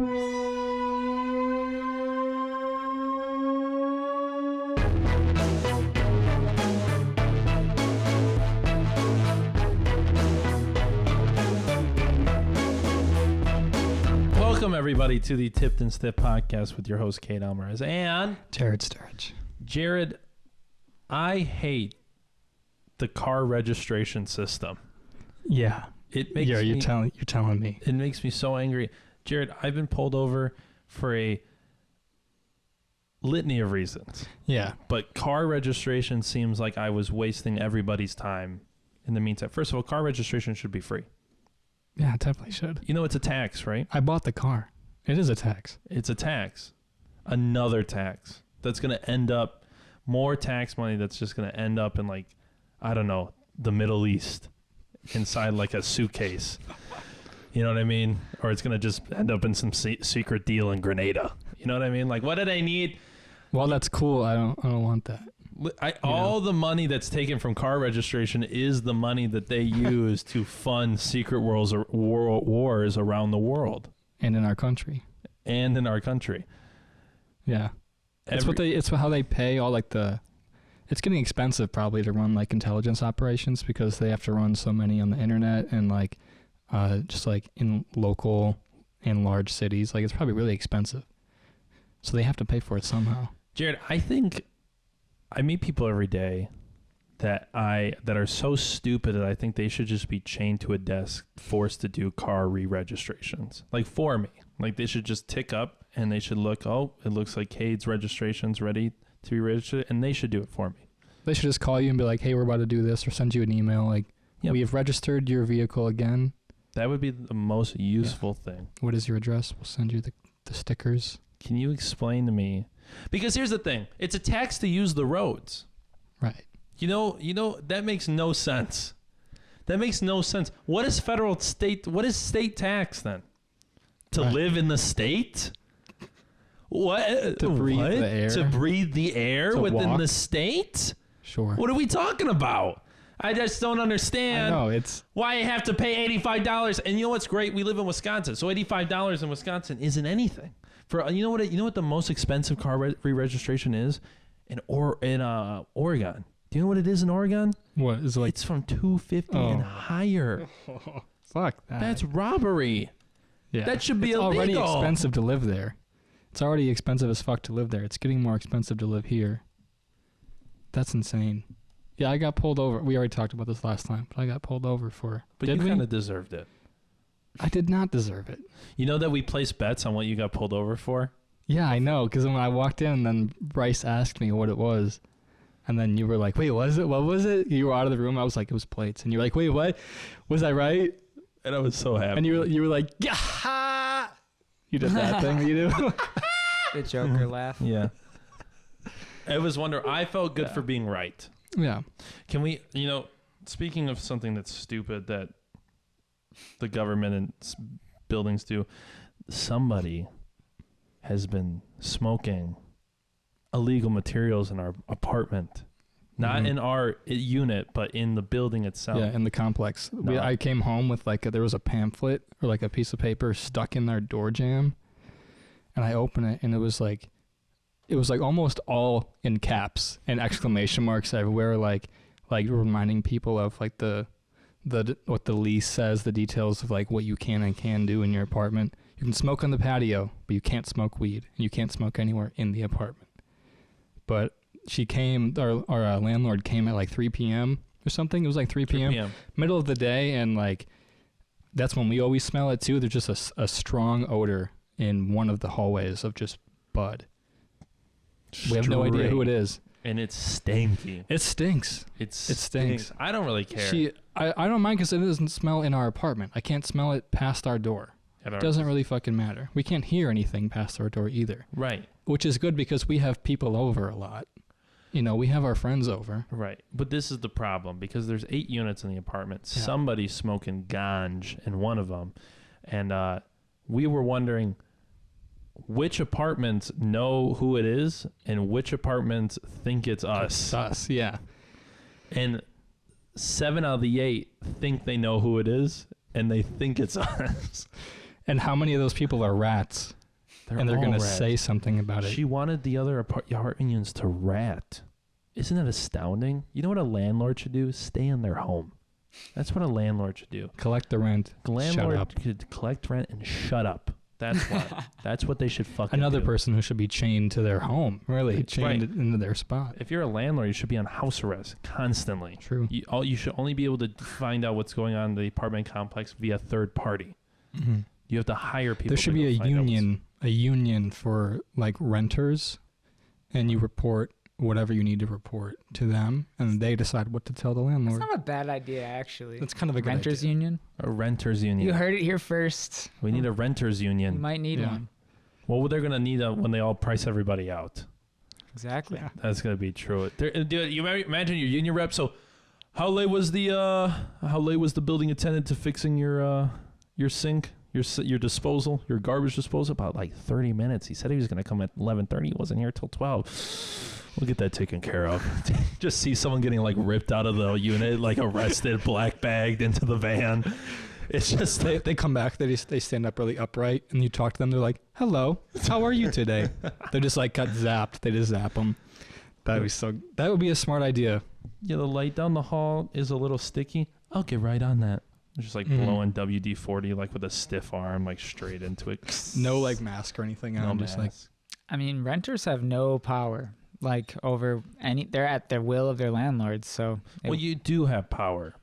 Welcome, everybody, to the Tipped and Stiff podcast with your host, Cade Alvarez and Jarod Sturridge. Jarod, I hate the car registration system. Yeah. It makes you're telling me. It makes me so angry. Jarod, I've been pulled over for a litany of reasons. Yeah. But car registration seems like I was wasting everybody's time in the meantime. First of all, car registration should be free. Yeah, it definitely should. You know it's a tax, right? I bought the car. It is a tax. It's a tax. Another tax. That's going to end up, more tax money that's just going to end up in, like, I don't know, the Middle East inside like a suitcase. You know what I mean? Or it's going to just end up in some secret deal in Grenada. You know what I mean? Like, what do they need? Well, that's cool. I don't want that. All the money that's taken from car registration is the money that they use to fund secret wars around the world and in our country. Yeah, it's how they pay all like the. It's getting expensive probably to run like intelligence operations because they have to run so many on the internet and like, just like in local and large cities. Like it's probably really expensive, so they have to pay for it somehow. Jarod, I think. I meet people every day that are so stupid that I think they should just be chained to a desk, forced to do car re-registrations. Like for me. Like they should just tick up and they should look, oh, it looks like Cade's registration's ready to be registered, and they should do it for me. They should just call you and be like, hey, we're about to do this, or send you an email like, we have registered your vehicle again. That would be the most useful thing. What is your address? We'll send you the stickers. Can you explain to me? Because here's the thing. It's a tax to use the roads. Right. You know, that makes no sense. That makes no sense. What is state tax then? To live in the state? What? To breathe the air. To breathe the air within the state? Sure. What are we talking about? I just don't understand why I have to pay $85. And you know what's great? We live in Wisconsin. So $85 in Wisconsin isn't anything. You know what the most expensive car re-registration is in Oregon. Do you know what it is in Oregon? What is it like? It's from $250 and higher. Fuck that. That's robbery. Yeah. That should be illegal. It's already expensive to live there. It's already expensive as fuck to live there. It's getting more expensive to live here. That's insane. Yeah, I got pulled over. We already talked about this last time, but I got pulled over for. But you kind of deserved it. I did not deserve it. You know that we placed bets on what you got pulled over for? Yeah, I know. Because when I walked in, then Bryce asked me what it was. And then you were like, wait, what was it? You were out of the room. I was like, it was plates. And you're like, wait, what? Was I right? And I was so happy. And you were like, yeah. You did that thing that you do. The Joker laugh. Yeah. It was wonderful. I felt good for being right. Yeah. Can we, speaking of something that's stupid that the government and buildings do, somebody has been smoking illegal materials in our apartment. Not in our unit, but in the building itself. Yeah, in the complex. I came home with there was a pamphlet or like a piece of paper stuck in our door jamb. And I opened it and it was like almost all in caps and exclamation marks everywhere, like reminding people of like the what the lease says, the details of like what you can and can do in your apartment. You can smoke on the patio, but you can't smoke weed, and you can't smoke anywhere in the apartment. But our landlord came at like 3 p.m. or something. It was like 3 p.m. Middle of the day, and like that's when we always smell it too. There's just a strong odor in one of the hallways of just bud. We have no idea who it is. And it's stinky. It stinks. It stinks. I don't really care. I don't mind because it doesn't smell in our apartment. I can't smell it past our door. It doesn't really fucking matter. We can't hear anything past our door either. Right. Which is good because we have people over a lot. We have our friends over. Right. But this is the problem because there's 8 units in the apartment. Yeah. Somebody's smoking ganj in one of them. And we were wondering which apartments know who it is and which apartments think it's us. It's us, yeah. And 7 out of the 8 think they know who it is and they think it's us. And how many of those people are rats? And they're going to say something about it. She wanted the other apartment unions to rat. Isn't that astounding? You know what a landlord should do? Stay in their home. That's what a landlord should do. Collect the rent. A landlord shut up. could collect rent and shut up. That's what. That's what they should fucking Another do. person who should be chained to their home. Really, chained Right. into their spot. If you're a landlord, you should be on house arrest constantly. True. You should only be able to find out what's going on in the apartment complex via third party. Mm-hmm. You have to hire people. There should be a union for like renters, and you report whatever you need to report to them, and they decide what to tell the That's landlord. not a bad idea, actually. That's kind of a good Renters idea. union. A renters union. You heard it here first. We need a renters You union. might need Yeah. one. Well, they're gonna need when they all price everybody out. Exactly. Yeah. That's gonna be true. Dude, you imagine your union rep. So, how late was the building attendant to fixing your sink, your disposal, your garbage disposal? About like 30 minutes. He said he was gonna come at 11:30. He wasn't here till 12. We'll get that taken care of. Just see someone getting like ripped out of the unit, like arrested, black bagged into the van. It's just They come back. They stand up really upright, and you talk to them. They're like, "Hello, how are you today?" They're just like got zapped. They just zap them. That would be a smart idea. yeah. The light down the hall is a little sticky. I'll get right on that. Just like blowing WD-40 like with a stiff arm, like straight into it. No like mask or anything on. No Just like mask. I mean, renters have no power, like over any. They're at their will of their landlords. So. Well, you do have power.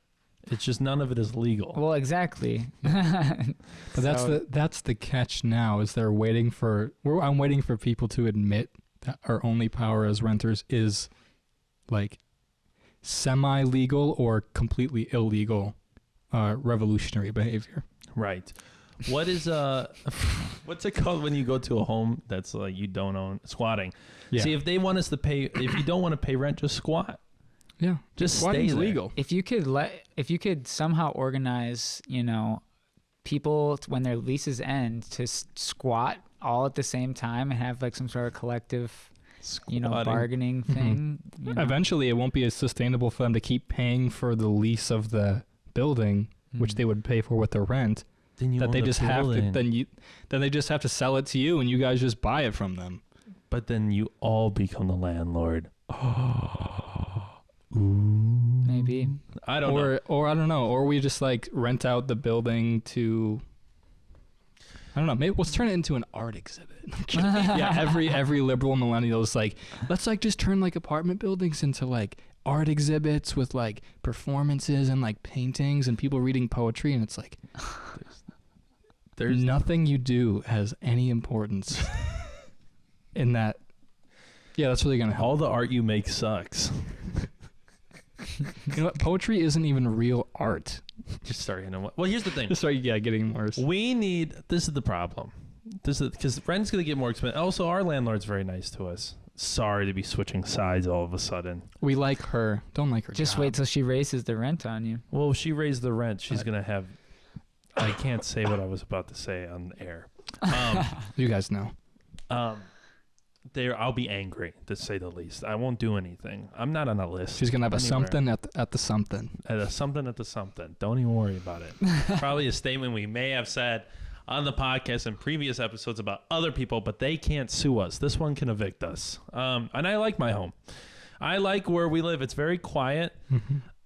It's just none of it is legal. Well, exactly. But that's the catch now. Is they're waiting for. I'm waiting for people to admit that our only power as renters is like semi-legal or completely illegal revolutionary behavior. Right. What is what's it called when you go to a home that's like you don't own? Squatting. Yeah. See, if they want us to pay, if you don't want to pay rent, just squat. Yeah. Just stay Squatting's there. legal. if you could somehow organize, people when their leases end to squat all at the same time and have like some sort of collective, Squatting. bargaining thing. Eventually, it won't be as sustainable for them to keep paying for the lease of the building, which they would pay for with the rent. Then you That own they the just have to. building. Then they just have to sell it to you, and you guys just buy it from them. But then you all become the landlord. Ooh. Maybe. I don't know. Or I don't know. Or we just like rent out the building to. I don't know. Maybe let's turn it into an art exhibit. Yeah, every liberal millennial is like, let's like just turn like apartment buildings into like art exhibits with like performances and like paintings and people reading poetry, and it's like there's nothing you do has any importance in that. Yeah, that's really gonna help. all the art you make sucks. You know what? Poetry isn't even real art. Just start, Well, here's the thing. Just start, getting worse. We need. This is the problem. This is because rent's gonna get more expensive. Also, our landlord's very nice to us. Sorry to be switching sides all of a sudden. We like her. Don't like her. Just job. wait till she raises the rent on you. Well, if she raised the rent, she's gonna have. I can't say what I was about to say on the air. You guys know. I'll be angry to say the least. I won't do anything. I'm not on a list. She's gonna have a anywhere. something at the something. At the something. Don't even worry about it. Probably a statement we may have said on the podcast in previous episodes about other people, but they can't sue us. This one can evict us. And I like my home. I like where we live. It's very quiet.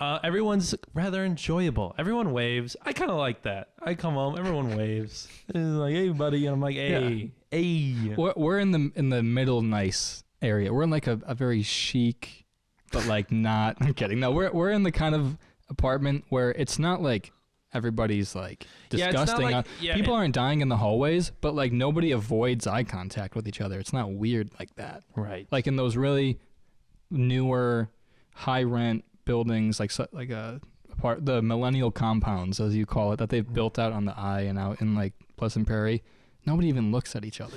Everyone's rather enjoyable. Everyone waves. I kind of like that. I come home, everyone waves. It's like, hey, buddy. And I'm like, hey, hey. We're in the middle nice area. We're in like a very chic, but like not. I'm kidding. No, we're in the kind of apartment where it's not like everybody's like disgusting. People aren't dying in the hallways, but like nobody avoids eye contact with each other. It's not weird like that. Right. Like in those really newer, high rent buildings, the millennial compounds, as you call it, that they've built out on the I and out in like Pleasant Prairie. Nobody even looks at each other.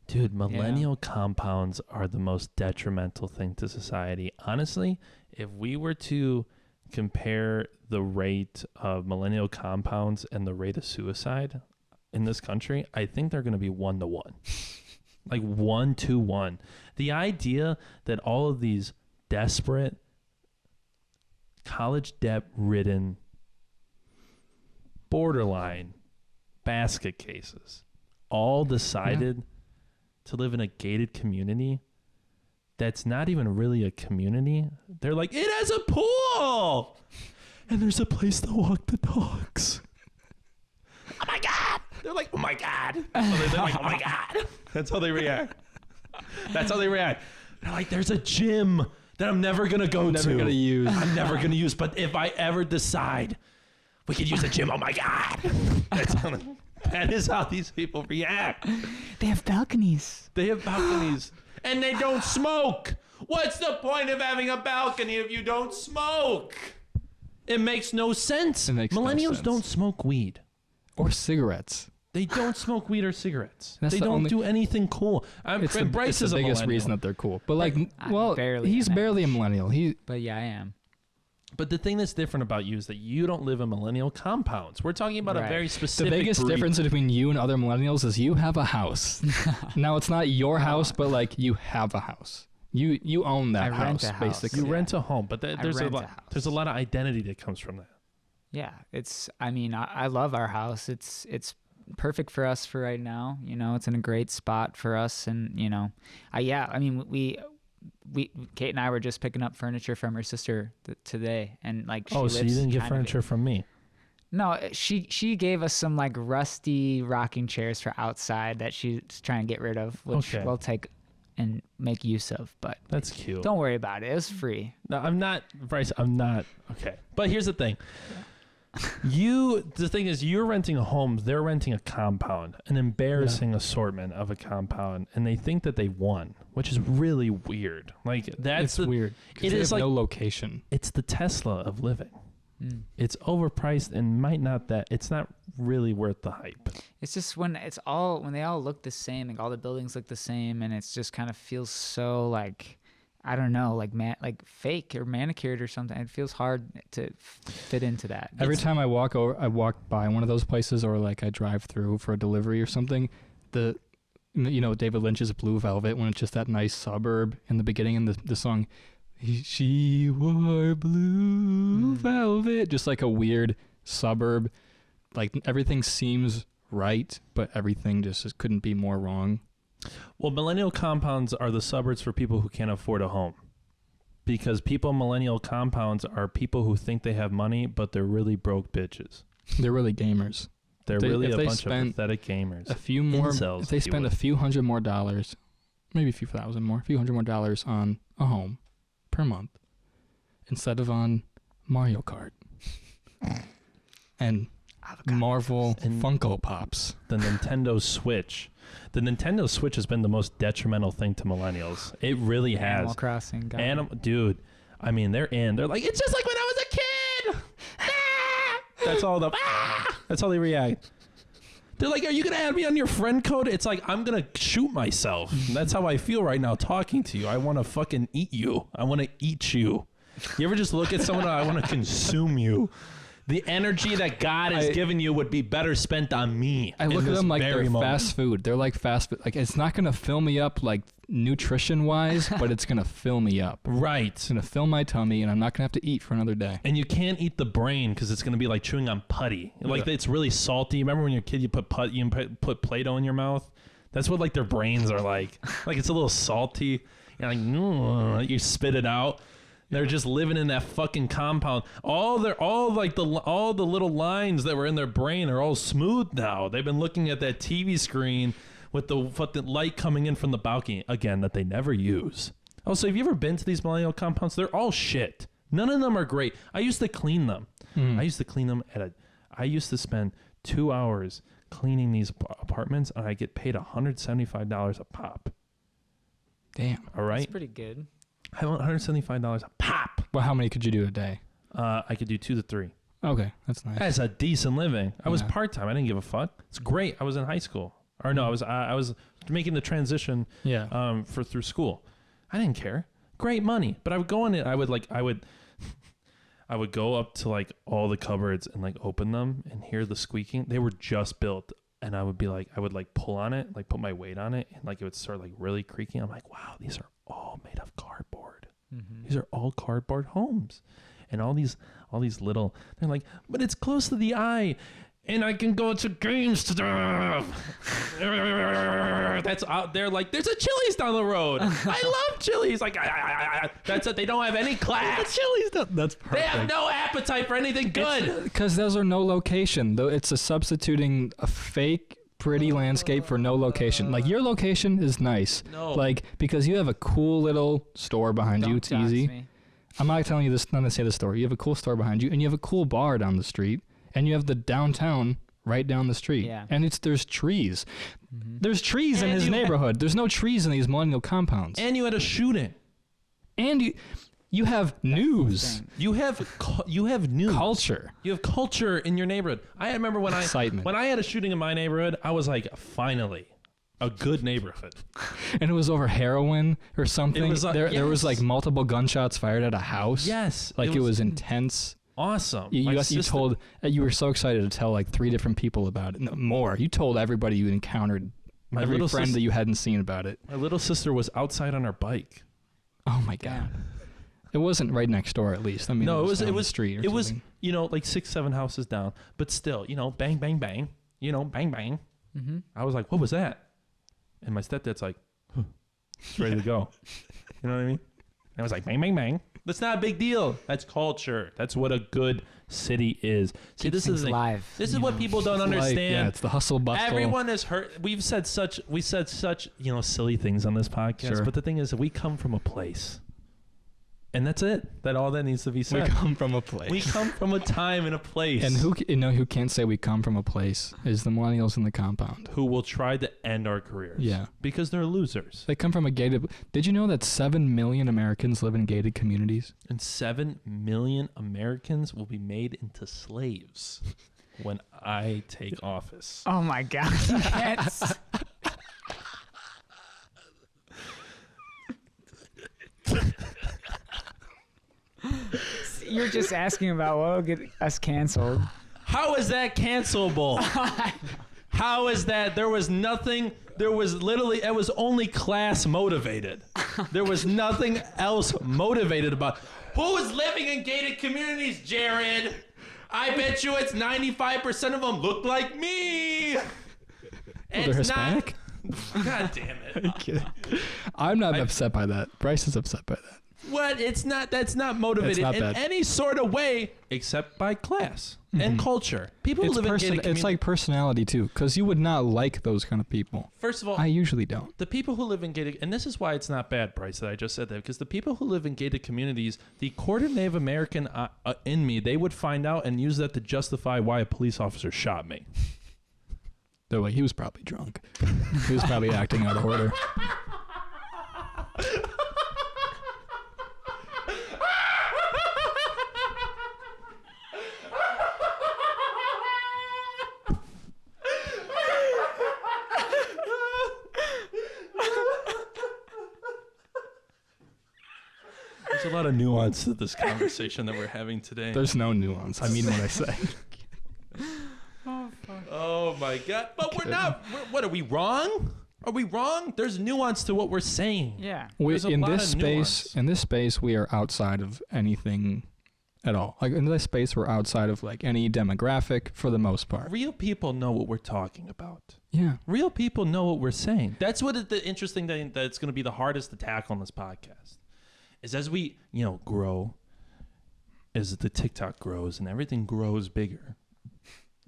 Dude, millennial compounds are the most detrimental thing to society. Honestly, if we were to compare the rate of millennial compounds and the rate of suicide in this country, I think they're going to be 1-to-1. Like 1-to-1. The idea that all of these desperate, college debt ridden, borderline basket cases all decided to live in a gated community that's not even really a community. They're like, it has a pool and there's a place to walk the dogs. Oh my God. They're like, oh my God. They're like, oh my God. That's how they react. That's how they react. They're like, there's a gym that I'm never going to go to. Never going to use. I'm never going to use. But if I ever decide we could use a gym, oh my God. That is how these people react. They have balconies. They have balconies. And they don't smoke. What's the point of having a balcony if you don't smoke? It makes no sense. Millennials don't smoke weed. Or cigarettes. They don't smoke weed or cigarettes. That's they don't do anything cool. It's the biggest reason that they're cool. But like, well, he's barely a millennial. But yeah, I am. But the thing that's different about you is that you don't live in millennial compounds. We're talking about a very specific The biggest difference between you and other millennials is you have a house. Now, it's not your house, but like you have a house. You own that house, basically. You rent a home, but there's a lot of identity that comes from that. Yeah, I love our house. It's perfect for us for right now. You know, it's in a great spot for us. And, you know, Kate and I were just picking up furniture from her sister today. And like, so you didn't get furniture from me? No, she gave us some like rusty rocking chairs for outside that she's trying to get rid of, which we'll take and make use of. But that's cute. Don't worry about it. It was free. No, I'm not, Bryce. I'm not. Okay. But here's the thing. The thing is, you're renting a home, they're renting a compound, an embarrassing assortment of a compound, and they think that they won, which is really weird. Like, that's weird. It is like no location. It's the Tesla of living. It's overpriced and it's not really worth the hype. It's just when they all look the same, like all the buildings look the same, and it's just kind of feels so like, I don't know, like fake or manicured or something. It feels hard to fit into that. Every time I walk by one of those places, or like I drive through for a delivery or something, David Lynch's Blue Velvet, when it's just that nice suburb in the beginning, and the song, she wore blue velvet, just like a weird suburb. Like everything seems right, but everything just couldn't be more wrong. Well, millennial compounds are the suburbs for people who can't afford a home. Because people in millennial compounds are people who think they have money, but they're really broke bitches. They're really gamers. They're really a bunch of pathetic gamers. If they spend a few hundred more dollars, maybe a few thousand more, a few hundred more dollars on a home per month, instead of on Mario Kart and Marvel and Funko Pops. The Nintendo Switch. The Nintendo Switch has been the most detrimental thing to millennials. It really has. Animal Crossing. Dude, I mean, they're like, it's just like when I was a kid. That's all they react. They're like, are you going to add me on your friend code? It's like, I'm going to shoot myself. That's how I feel right now talking to you. I want to fucking eat you. I want to eat you. You ever just look at someone and I want to consume you? The energy that God has given you would be better spent on me. I look at them like they're fast food. They're like fast food. Like, it's not going to fill me up like nutrition-wise, but it's going to fill me up. Right. It's going to fill my tummy, and I'm not going to have to eat for another day. And you can't eat the brain because it's going to be like chewing on putty. Like, it's really salty. Remember when you're a kid, you put Play-Doh in your mouth? That's what like their brains are like. Like, it's a little salty. You're like, you spit it out. They're just living in that fucking compound. All the little lines that were in their brain are all smooth now. They've been looking at that TV screen with the fucking light coming in from the balcony again that they never use. Oh, so have you ever been to these millennial compounds? They're all shit. None of them are great. I used to clean them. I used to clean them I used to spend 2 hours cleaning these apartments, and I get paid $175 a pop. Damn. All right. That's pretty good. I want $175 a pop. Well, how many could you do a day? I could do 2 to 3. Okay, that's nice. That's a decent living. I was part-time. I didn't give a fuck. It's great. I was in high school. Or no, I was making the transition through school. I didn't care. Great money. But I would go in it. I would go up to like all the cupboards and like open them and hear the squeaking. They were just built. And I would pull on it, like put my weight on it, and like it would start like really creaking. I'm like, wow, these are all made of cardboard. These are all cardboard homes. And all these little, they're like, but it's close to the eye. and I can go to games to that's out there. Like, there's a Chili's down the road. I love Chili's. Like, that's it. They don't have any class. Chili's, that's perfect. They have no appetite for anything good. Because those are no location. Though it's a substituting a fake pretty landscape for no location. Like, your location is nice. No. Like, because you have a cool little store behind you. It's easy. Me. I'm not telling you this, not to say the story. You have a cool store behind you, and you have a cool bar down the street, and you have the downtown right down the street. Yeah. And there's trees. Mm-hmm. There's trees in And his neighborhood. There's no trees in these millennial compounds. And you had a shooting. And you have news, You have news. culture. You have culture in your neighborhood. I remember when Excitement. when I had a shooting in my neighborhood, I was like, finally, a good neighborhood. And it was over heroin or something. It was, there was yes. like multiple gunshots fired at a house. Yes. Like it was intense. Awesome. You were so excited to tell like 3 different people about it. No, more. You told everybody you encountered, My every little friend sis- that you hadn't seen about it. My little sister was outside on her bike. Oh my God. It wasn't right next door, at least. I mean, No, it was it down the was street or it was, something. like 6-7 houses down, but still, bang, bang, bang, bang, bang. Mm-hmm. I was like, what was that? And my stepdad's like, it's ready to go. You know what I mean? And I was like, bang, bang, bang. That's not a big deal. That's culture. That's what a good city is. See, this is live. This is what people don't understand. Yeah, it's the hustle bustle. Everyone is hurt. We said such silly things on this podcast, Sure. but the thing is, we come from a place, and that's it. That all that needs to be We said. come from a place. We come from a time and a place. And who can't say we come from a place is the millennials in the compound. who will try to end our careers? Yeah. because they're losers. They come from a gated. Did you know that 7 million Americans live in gated communities? And 7 million Americans will be made into slaves when I take office. Oh my God. You can't You're just asking about what will get us canceled. How is that cancelable? How is that? There was nothing. There was literally, it was only class motivated. There was nothing else motivated about. Who is living in gated communities, Jared? I bet you it's 95% of them look like me. They're Hispanic? God damn it. I'm not upset by that. Bryce is upset by that. What? It's not. That's not motivated It's not in bad. any sort of way except by class and culture. People who It's, live in gated it's communities. like personality too, because you would not like those kind of people. First of all, I usually don't. the people who live in gated, and this is why it's not bad, Bryce, that I just said that, because the people who live in gated communities, the quarter Native American in me, they would find out and use that to justify why a police officer shot me. They're like, he was probably drunk. He was probably acting out of order. There's a lot of nuance to this conversation that we're having today. There's no nuance. I mean what I say. Oh my God! But we're not. What are we wrong? Are we wrong? There's nuance to what we're saying. Yeah. There's a In lot this of nuance. space, we are outside of anything at all. Like in this space, we're outside of like any demographic for the most part. Real people know what we're talking about. Yeah. Real people know what we're saying. That's what the interesting thing that's going to be the hardest to tackle on this podcast is as we, grow, as the TikTok grows and everything grows bigger.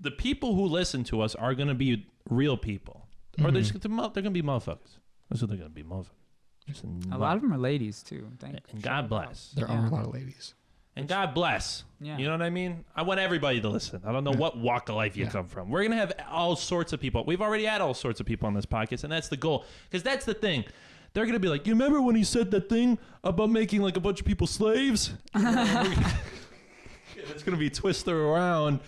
The people who listen to us are going to be real people, or they're going to be motherfuckers. That's what they're going to be, motherfuckers. A lot of them are ladies too. And God bless. There are a lot of ladies. And God bless. Yeah. You know what I mean? I want everybody to listen. I don't know what walk of life you come from. We're going to have all sorts of people. We've already had all sorts of people on this podcast, and that's the goal. Because that's the thing. They're going to be like, you remember when he said that thing about making like a bunch of people slaves? It's going to be twisted around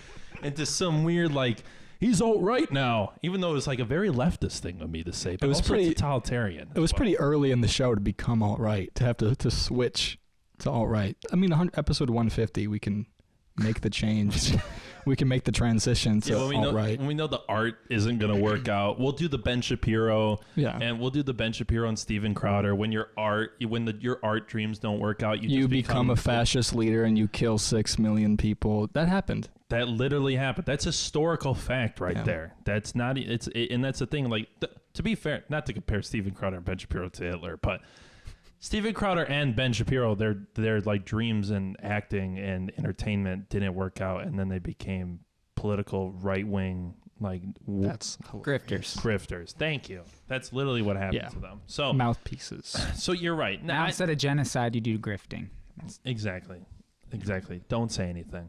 into some weird like, he's alt-right now. Even though it was like a very leftist thing of me to say. But It was also pretty- totalitarian. It was pretty early in the show to become alt-right, to have to switch to alt-right. I mean, episode 150, we can make the change. We can make the transition to alt-right. When we know the art isn't going to work out, we'll do the Ben Shapiro. Yeah. And we'll do the Ben Shapiro and Steven Crowder. When your art dreams don't work out, you You just become a fascist leader and you kill 6 million people. That happened. That literally happened. That's historical fact right there. That's not, and that's the thing. Like, to be fair, not to compare Steven Crowder and Ben Shapiro to Hitler, but Steven Crowder and Ben Shapiro, their like dreams in acting and entertainment didn't work out, and then they became political right wing, like that's grifters. Thank you. That's literally what happened to them. So mouthpieces. So you're right. Now instead of genocide, you do grifting. Exactly. Don't say anything.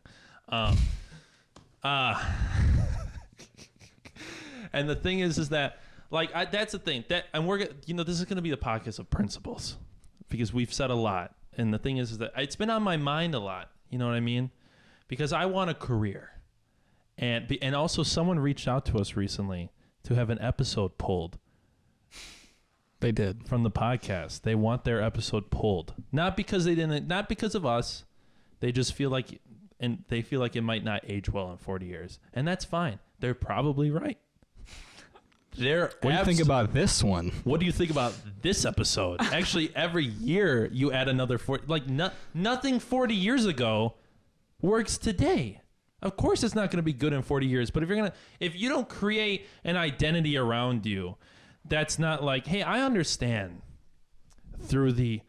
And the thing is that, like, that's the thing that, and we're, this is going to be the podcast of principles, because we've said a lot. And the thing is that it's been on my mind a lot. You know what I mean? Because I want a career, and also someone reached out to us recently to have an episode pulled. They did. From the podcast. They want their episode pulled. Not because of us. They just feel like, and they feel like it might not age well in 40 years. And that's fine. They're probably right. What do you think about this one? What do you think about this episode? Actually, every year you add another 40. Like, nothing 40 years ago works today. Of course it's not going to be good in 40 years. But if you don't create an identity around you, that's not like, hey, I understand through the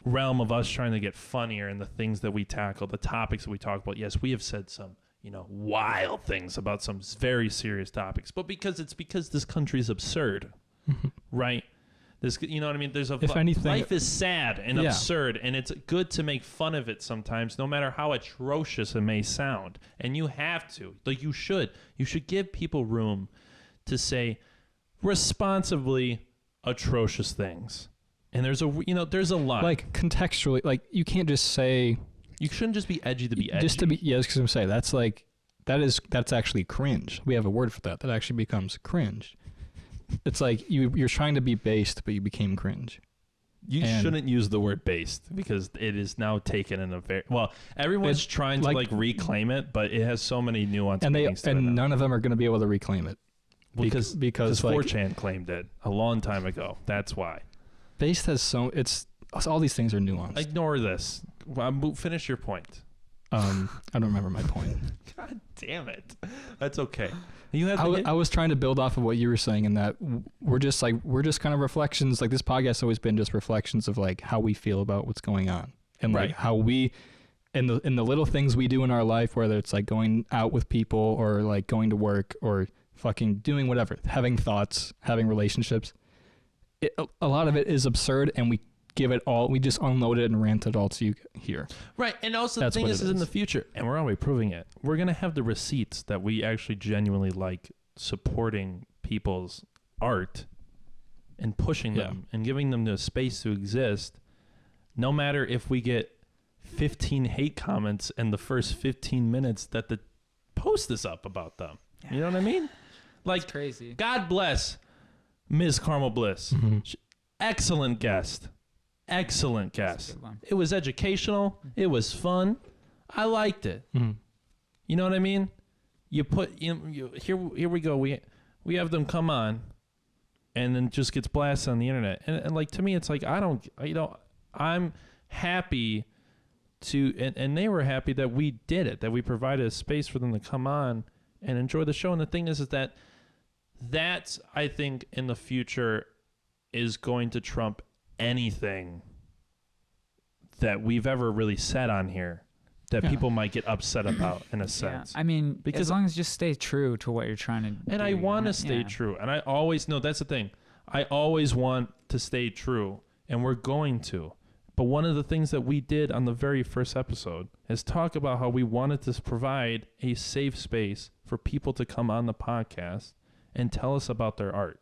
realm of us trying to get funnier and the things that we tackle, the topics that we talk about. Yes, we have said some, wild things about some very serious topics, but because this country is absurd, right? This, you know what I mean? Life is sad and absurd, and it's good to make fun of it sometimes, no matter how atrocious it may sound. And you have to, like, you should give people room to say responsibly atrocious things. And there's a line. Like, contextually, like, you can't just say... You shouldn't just be edgy to be edgy. Just to be... Yeah, because I'm saying, that's actually cringe. We have a word for that. That actually becomes cringe. It's like, you're trying to be based, but you became cringe. You shouldn't use the word based, because it is now taken in a very... Well, everyone's trying to, reclaim it, but it has so many nuanced meanings to it. And none of them are going to be able to reclaim it. Because 4chan claimed it a long time ago. That's why. Based has all these things are nuanced. Ignore this. Finish your point. I don't remember my point. God damn it. That's okay. I was trying to build off of what you were saying, in that we're just kind of reflections. Like, this podcast has always been just reflections of, like, how we feel about what's going on, and like how we, in the little things we do in our life, whether it's like going out with people or like going to work or fucking doing whatever, having thoughts, having relationships. A lot of it is absurd, and we give it all. We just unload it and rant it all to you here. Right, and also the thing is in the future, and we're already proving it. We're gonna have the receipts that we actually genuinely like supporting people's art and pushing them and giving them the space to exist. No matter if we get 15 hate comments in the first 15 minutes that the post is up about them. You know what I mean? Like, it's crazy. God bless Ms. Carmel Bliss. Mm-hmm. Excellent guest. It was educational. It was fun. I liked it. Mm-hmm. You know what I mean? Here we go. We have them come on, and then just gets blasted on the internet. And like, to me, it's like, I'm happy to, and they were happy that we did it, that we provided a space for them to come on and enjoy the show. And the thing is that that's, I think, in the future is going to trump anything that we've ever really said on here that people might get upset about, in a sense. Yeah. I mean, because as long as you just stay true to what you're trying to do. And I want to stay true. And I always, that's the thing. I always want to stay true, and we're going to. But one of the things that we did on the very first episode is talk about how we wanted to provide a safe space for people to come on the podcast and tell us about their art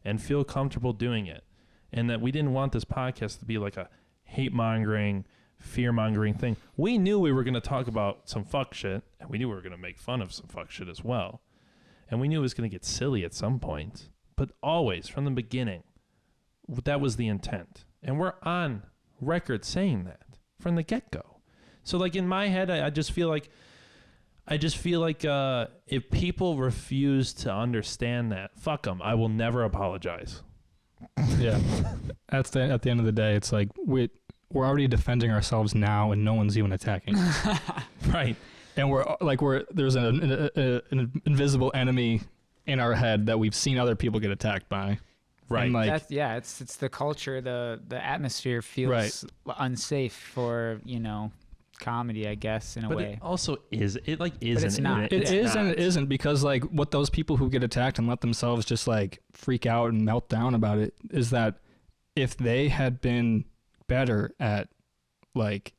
and feel comfortable doing it. And that we didn't want this podcast to be like a hate-mongering, fear-mongering thing. We knew we were going to talk about some fuck shit, and we knew we were going to make fun of some fuck shit as well. And we knew it was going to get silly at some point. But always, from the beginning, that was the intent. And we're on record saying that from the get-go. So, like, in my head, I just feel like if people refuse to understand that, fuck them. I will never apologize. Yeah. At the end of the day, it's like we're already defending ourselves now, and no one's even attacking us. Right. and there's an invisible enemy in our head that we've seen other people get attacked by. Right. And like, it's the culture, the atmosphere feels unsafe for, comedy, I guess, in a way. It also is. It like But isn't. it's not. It is and it isn't, because like what those people who get attacked and let themselves just like freak out and melt down about it is that if they had been better at like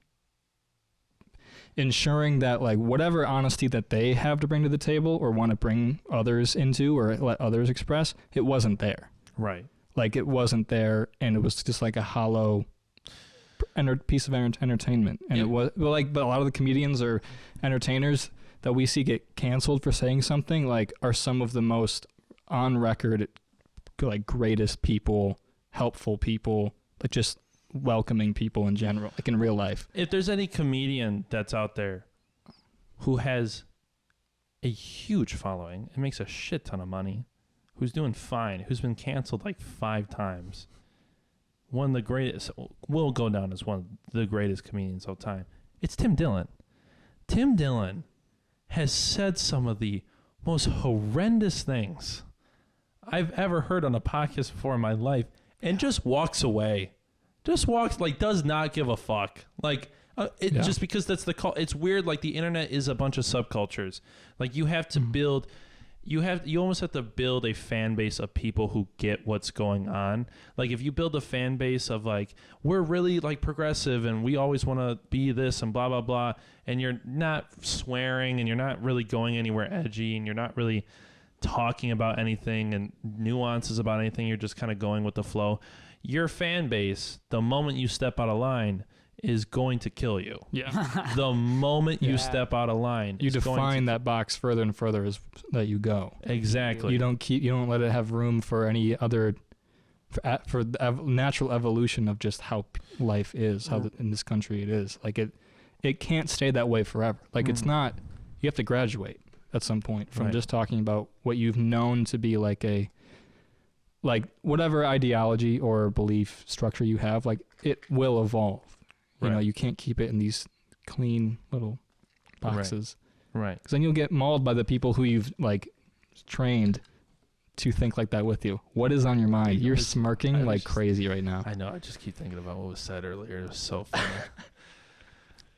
ensuring that like whatever honesty that they have to bring to the table or want to bring others into or let others express, it wasn't there. Right. Like it wasn't there, and it was just like a hollow piece of entertainment. And it was but a lot of the comedians or entertainers that we see get canceled for saying something like are some of the most on record like greatest people, helpful people, like just welcoming people in general, like in real life. If there's any comedian that's out there who has a huge following and makes a shit ton of money, who's doing fine, who's been canceled like 5 times, one of the greatest, will go down as one of the greatest comedians of all time, it's Tim Dillon. Tim Dillon has said some of the most horrendous things I've ever heard on a podcast before in my life, and just walks away. Just walks, like, does not give a fuck. Like, just because that's it's weird. Like, the internet is a bunch of subcultures. Like, you have to build, you almost have to build a fan base of people who get what's going on. Like, if you build a fan base of like, we're really like progressive and we always want to be this and blah, blah, blah, and you're not swearing and you're not really going anywhere edgy and you're not really talking about anything and nuances about anything, you're just kind of going with the flow. Your fan base, the moment you step out of line, is going to kill you. Yeah. The moment you step out of line, you define that box further and further as that you go. Exactly. You don't let it have room for any other for the natural evolution of just how life is, how in this country it is. Like it can't stay that way forever. Like it's not. You have to graduate at some point from just talking about what you've known to be like whatever ideology or belief structure you have, like it will evolve. You know, you can't keep it in these clean little boxes. Right. Because then you'll get mauled by the people who you've like trained to think like that with you. What is on your mind? You're smirking like crazy right now. I know. I just keep thinking about what was said earlier. It was so funny.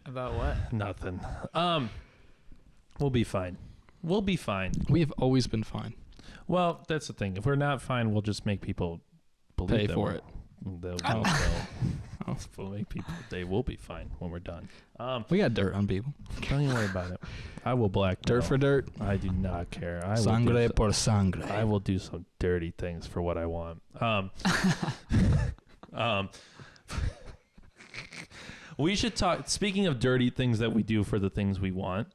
About what? Nothing. We'll be fine. We'll be fine. We have always been fine. Well, that's the thing. If we're not fine, we'll just make people believe pay for it. We'll make people. They will be fine when we're done. We got dirt on people. Don't even worry about it. I will blackmail. Dirt for dirt. I do not care. Sangre por sangre. I will do some dirty things for what I want. We should talk. Speaking of dirty things that we do for the things we want,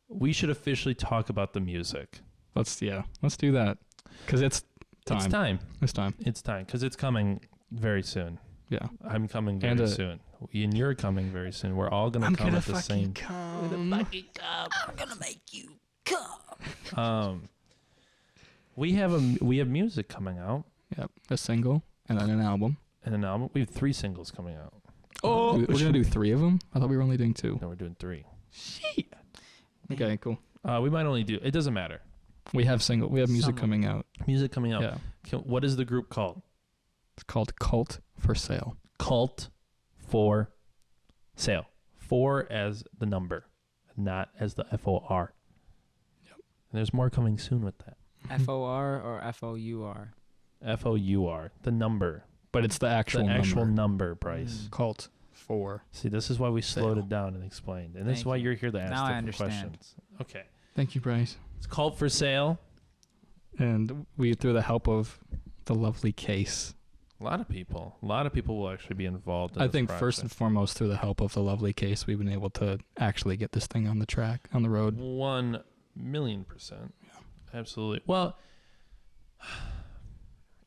we should officially talk about the music. Let's do that because it's time. It's time because it's coming very soon. Yeah, I'm coming very soon, and you're coming very soon. We're all gonna come at the same. I'm gonna make you come. We have music coming out. Yep, a single and then an album. We have 3 singles coming out. Oh, we're gonna do 3 of them. I thought we were only doing 2. No, we're doing 3. Shit. Okay, cool. We might only do. It doesn't matter. We have music coming out. Music coming out. Yeah. What is the group called? It's called Cult for Sale. Cult for Sale. 4 as the number, not as the FOR. Yep. And there's more coming soon with that. FOR or FOUR? FOUR. The number. But it's the actual number, Bryce. Cult for. See, this is why we slowed it down and explained. And this is why you're here to ask different questions. Okay. Thank you, Bryce. It's Cult for Sale. And through the help of the lovely Case. A lot of people will actually be involved in I this think project. first and foremost, through the help of the lovely Case, we've been able to actually get this thing on the road. 1,000,000%. Yeah. Absolutely. Well,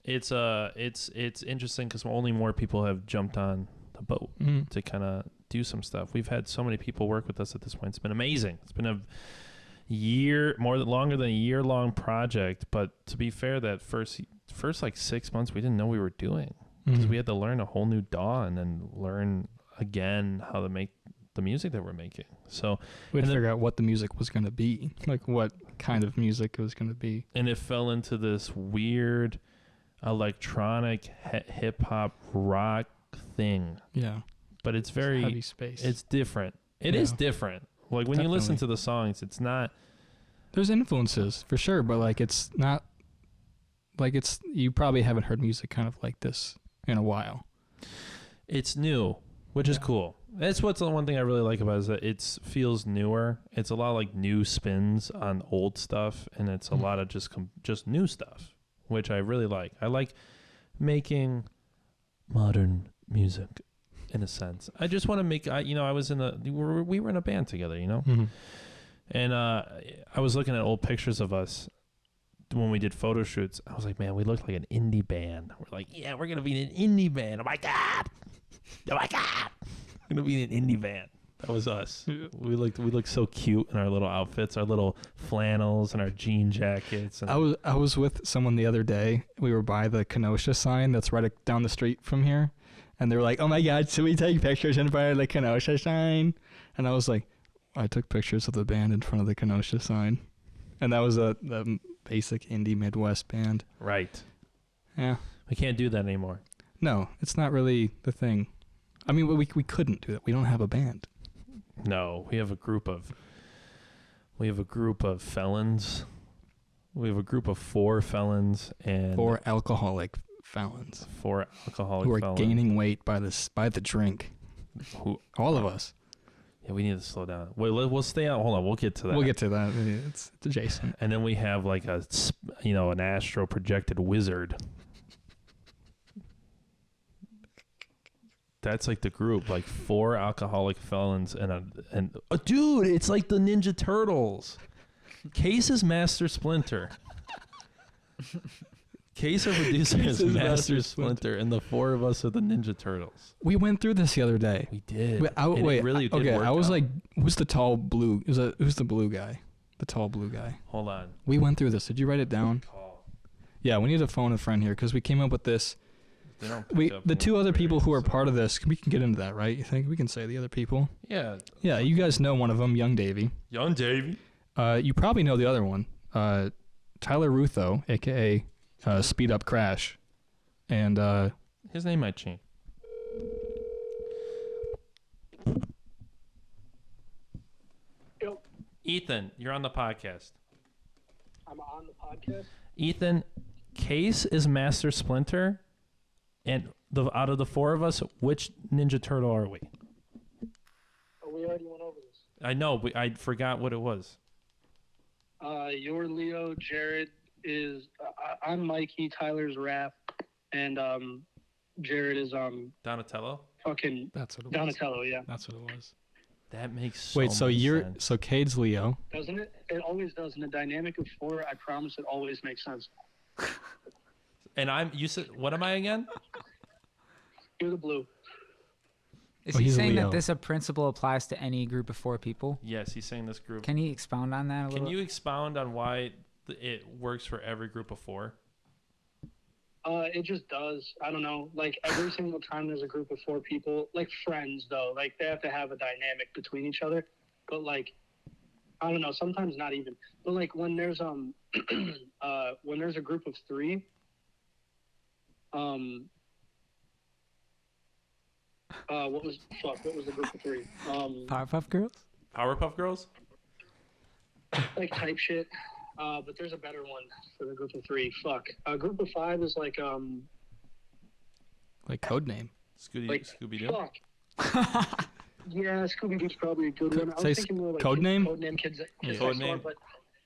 it's interesting because only more people have jumped on the boat to kind of do some stuff. We've had so many people work with us at this point. It's been amazing. It's been a longer than a year-long project. But to be fair, that first like 6 months, we didn't know we were doing because we had to learn a whole new DAW and then learn again how to make the music that we're making. So we had to figure out what the music was going to be, like what kind of music it was going to be. And it fell into this weird electronic hip hop rock thing. Yeah. But it's very heavy space. It's different. It is different. Like when you listen to the songs, it's not. There's influences for sure, but like it's not like you probably haven't heard music kind of like this in a while. It's new, which is cool. That's what's the one thing I really like about it, is that it feels newer. It's a lot of like new spins on old stuff, and it's a lot of just new stuff, which I really like. I like making modern music. In a sense, I just want to make. I was we were in a band together, and I was looking at old pictures of us when we did photo shoots. I was like, man, we look like an indie band. We're like, yeah, we're gonna be an indie band. Oh my god, we're gonna be an indie band. That was us. We looked so cute in our little outfits, our little flannels and our jean jackets. And I was with someone the other day. We were by the Kenosha sign that's right down the street from here. And they were like, oh my God, should we take pictures in front of the Kenosha sign? And I was like, I took pictures of the band in front of the Kenosha sign. And that was the basic indie Midwest band. Right. Yeah. We can't do that anymore. No, it's not really the thing. I mean, we couldn't do that. We don't have a band. No, we have a group of felons. We have a group of 4 felons and 4 alcoholic felons. 4 alcoholic who are felons. Gaining weight by the drink. All of us. Yeah, we need to slow down. Wait, we'll stay out. Hold on, we'll get to that. We'll get to that. It's adjacent. And then we have like an astro projected wizard. That's like the group, like 4 alcoholic felons and dude, it's like the Ninja Turtles. Case is Master Splinter. Case of producer is Master Splinter, and the 4 of us are the Ninja Turtles. We went through this the other day. We did. It really did work I was out. Like, who's the tall blue? Who's the blue guy? The tall blue guy. Hold on. We went through this. Did you write it down? Yeah, we need to phone a friend here because we came up with this. The 2 other people who are part of this, we can get into that, right? You think we can say the other people? Yeah. Yeah, you guys know one of them, Young Davey. Young Davey. You probably know the other one, Tyler Rutho, aka Speed Up Crash, and his name might change. Yo. Ethan, you're on the podcast. I'm on the podcast. Ethan, Case is Master Splinter, and out of the 4 of us, which Ninja Turtle are we? Oh, we already went over this. I know, but I forgot what it was. You're Leo. Jarod is. I'm Mikey. Tyler's Raph, and Jarod is Donatello. Fucking. That's what it Donatello. was. Yeah. That's what it was. That makes so Wait, so much you're sense. so Cade's Leo. Doesn't it? It always does. In a dynamic of 4, I promise it always makes sense. And you said, what am I again? You're the blue. Is he he's a saying Leo. that this principle applies to any group of 4 people? Yes, he's saying this group. Can he expound on that a little? Can you expound on why it works for every group of 4? It just does. I don't know. Like every single time there's a group of 4 people, like friends though, like they have to have a dynamic between each other. But like, I don't know. Sometimes not even. But like when there's when there's a group of 3, what was the group of 3? Powerpuff Girls? Powerpuff Girls? Like type shit. But there's a better one for the group of 3. Fuck. A group of 5 is like Codename. Scooby-Doo? Fuck. Yeah, Scooby-Doo's probably a good one. I was thinking more like Codename? Codename Kids Next Codename? Door, but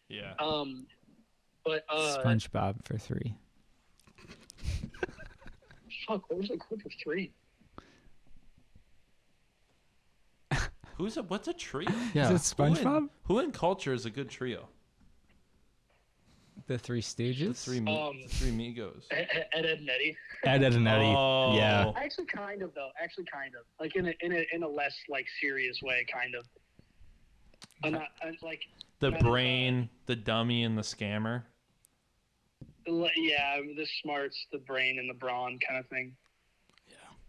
Yeah. SpongeBob for 3. Fuck, what was a group of 3? What's a trio? Yeah. Is it SpongeBob? Who in culture is a good trio? The 3 Stooges? The three Migos. Ed, and Eddie. Ed and Eddie. Oh. Yeah. Actually, kind of though. Like in a less like serious way, kind of. Like The brain, the dummy, and the scammer. Yeah, the smarts, the brain, and the brawn kind of thing.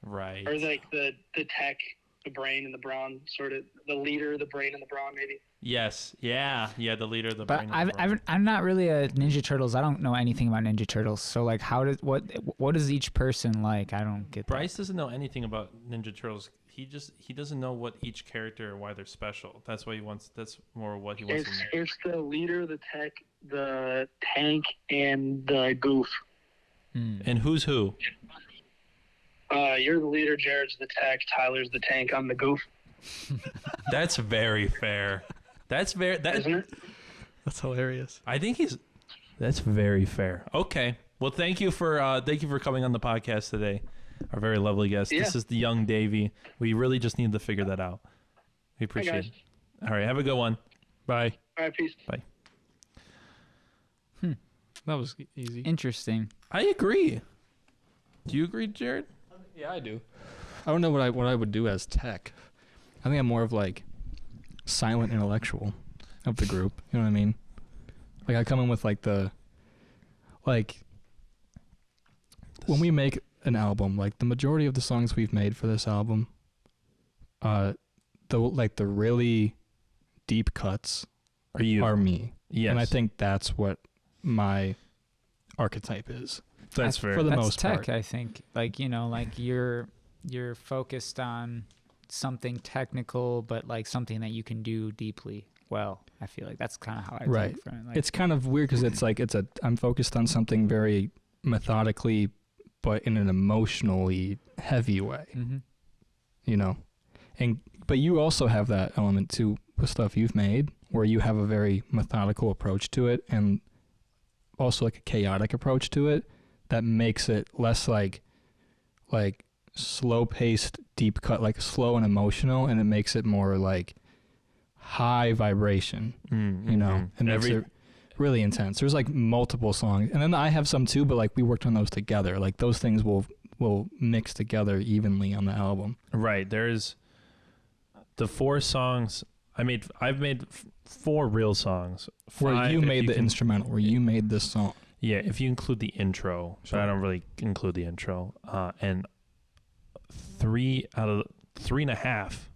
Right. Or like the tech the brain and the brawn, sort of the leader, the brain and the brawn, maybe. Yes. Yeah. Yeah. The leader of the But brain. I'm not really a Ninja Turtles. I don't know anything about Ninja Turtles. So like, what is each person like? I don't get Bryce doesn't know anything about Ninja Turtles. He doesn't know what each character or why they're special. That's why he wants. That's more what he wants. It's the leader, the tech, the tank, and the goof. And who's who? You're the leader. Jared's the tech. Tyler's the tank. I'm the goof. That's very fair. Isn't it? That's hilarious. I think that's very fair. Okay. Well, thank you for coming on the podcast today. Our very lovely guest. Yeah. This is the young Davey. We really just needed to figure that out. We appreciate it. All right. Have a good one. Bye. All right. Peace. Bye. That was easy. Interesting. I agree. Do you agree, Jared? Yeah, I do. I don't know what I would do as tech. I think I'm more of like silent intellectual of the group. You know what I mean? Like I come in with when we make an album, like the majority of the songs we've made for this album, the really deep cuts are me. Yes. And I think that's what my archetype is. That's fair. For the That's most tech, part. I think. Like, you know, like you're focused on something technical, but like something that you can do deeply well. I feel like that's kind of how I take from it. Like, It's kind of weird because it's like I'm focused on something very methodically, but in an emotionally heavy way. mm-hmm. You know, but you also have that element too with stuff you've made, where you have a very methodical approach to it, and also like a chaotic approach to it that makes it less like slow paced deep cut, like slow and emotional, and it makes it more like high vibration, you know, and makes it really intense. There's like multiple songs, and then I have some too, but like we worked on those together. Like those things will mix together evenly on the album. Right. There's the 4 songs I've made 4 real songs. Where you made the instrumental, where you made this song. Yeah, if you include the intro, Sure. but I don't really include the intro. And 3 out of 3.5